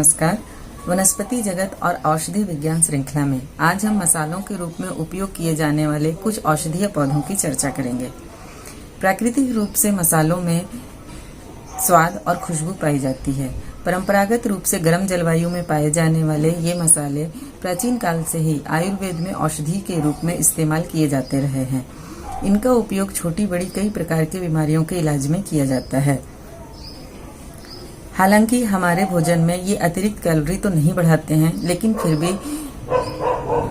नमस्कार। वनस्पति जगत और औषधि विज्ञान श्रृंखला में आज हम मसालों के रूप में उपयोग किए जाने वाले कुछ औषधीय पौधों की चर्चा करेंगे। प्राकृतिक रूप से मसालों में स्वाद और खुशबू पाई जाती है। परंपरागत रूप से गर्म जलवायु में पाए जाने वाले ये मसाले प्राचीन काल से ही आयुर्वेद में औषधि के रूप में इस्तेमाल किए जाते रहे हैं। इनका उपयोग छोटी बड़ी कई प्रकार की बीमारियों के इलाज में किया जाता है। हालांकि हमारे भोजन में ये अतिरिक्त कैलोरी तो नहीं बढ़ाते हैं, लेकिन फिर भी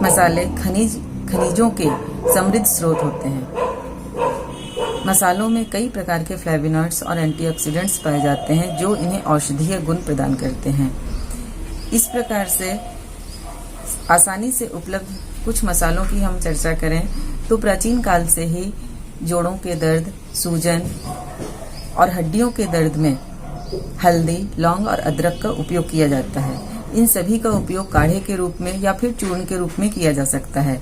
मसाले खनिजों के समृद्ध स्रोत होते हैं। मसालों में कई प्रकार के फ्लेवोनॉइड्स और एंटीऑक्सीडेंट्स पाए जाते हैं जो इन्हें औषधीय गुण प्रदान करते हैं। इस प्रकार से आसानी से उपलब्ध कुछ मसालों की हम चर्चा करें तो प्राचीन काल से ही जोड़ों के दर्द, सूजन और हड्डियों के दर्द में हल्दी, लौंग और अदरक का उपयोग किया जाता है। इन सभी का उपयोग काढ़े के रूप में या फिर चूर्ण के रूप में किया जा सकता है।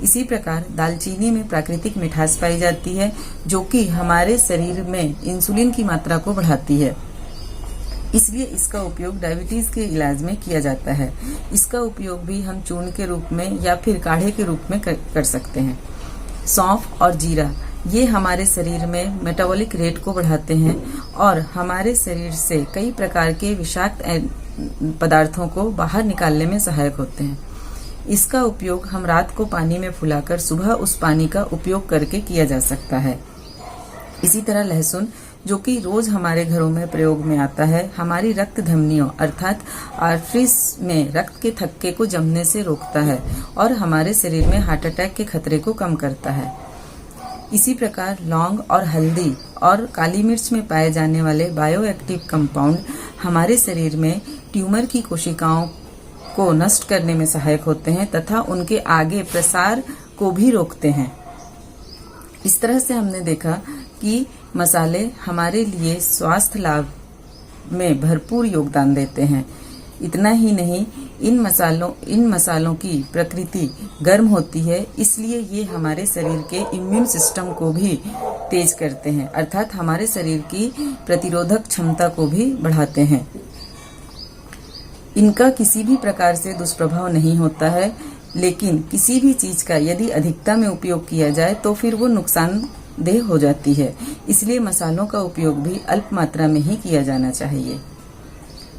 इसी प्रकार दालचीनी में प्राकृतिक मिठास पाई जाती है जो कि हमारे शरीर में इंसुलिन की मात्रा को बढ़ाती है, इसलिए इसका उपयोग डायबिटीज के इलाज में किया जाता है। इसका उपयोग भी हम चूर्ण के रूप में या फिर काढ़े के रूप में कर सकते हैं। सौंफ और जीरा ये हमारे शरीर में मेटाबॉलिक रेट को बढ़ाते हैं और हमारे शरीर से कई प्रकार के विषाक्त पदार्थों को बाहर निकालने में सहायक होते हैं। इसका उपयोग हम रात को पानी में फुलाकर सुबह उस पानी का उपयोग करके किया जा सकता है। इसी तरह लहसुन, जो कि रोज हमारे घरों में प्रयोग में आता है, हमारी रक्त धमनियों अर्थात आर्टरीज में रक्त के थक्के को जमने से रोकता है और हमारे शरीर में हार्ट अटैक के खतरे को कम करता है। इसी प्रकार लौंग और हल्दी और काली मिर्च में पाए जाने वाले बायोएक्टिव कंपाउंड हमारे शरीर में ट्यूमर की कोशिकाओं को नष्ट करने में सहायक होते हैं तथा उनके आगे प्रसार को भी रोकते हैं। इस तरह से हमने देखा कि मसाले हमारे लिए स्वास्थ्य लाभ में भरपूर योगदान देते हैं। इतना ही नहीं, इन मसालों की प्रकृति गर्म होती है, इसलिए ये हमारे शरीर के इम्यून सिस्टम को भी तेज करते हैं, अर्थात हमारे शरीर की प्रतिरोधक क्षमता को भी बढ़ाते हैं। इनका किसी भी प्रकार से दुष्प्रभाव नहीं होता है, लेकिन किसी भी चीज का यदि अधिकता में उपयोग किया जाए तो फिर वो नुकसानदेह हो जाती है। इसलिए मसालों का उपयोग भी अल्प मात्रा में ही किया जाना चाहिए।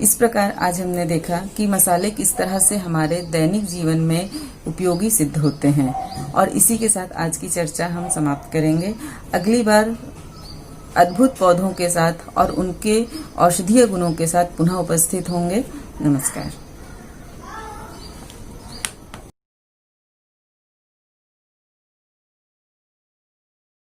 इस प्रकार आज हमने देखा कि मसाले किस तरह से हमारे दैनिक जीवन में उपयोगी सिद्ध होते हैं और इसी के साथ आज की चर्चा हम समाप्त करेंगे। अगली बार अद्भुत पौधों के साथ और उनके औषधीय गुणों के साथ पुनः उपस्थित होंगे। नमस्कार।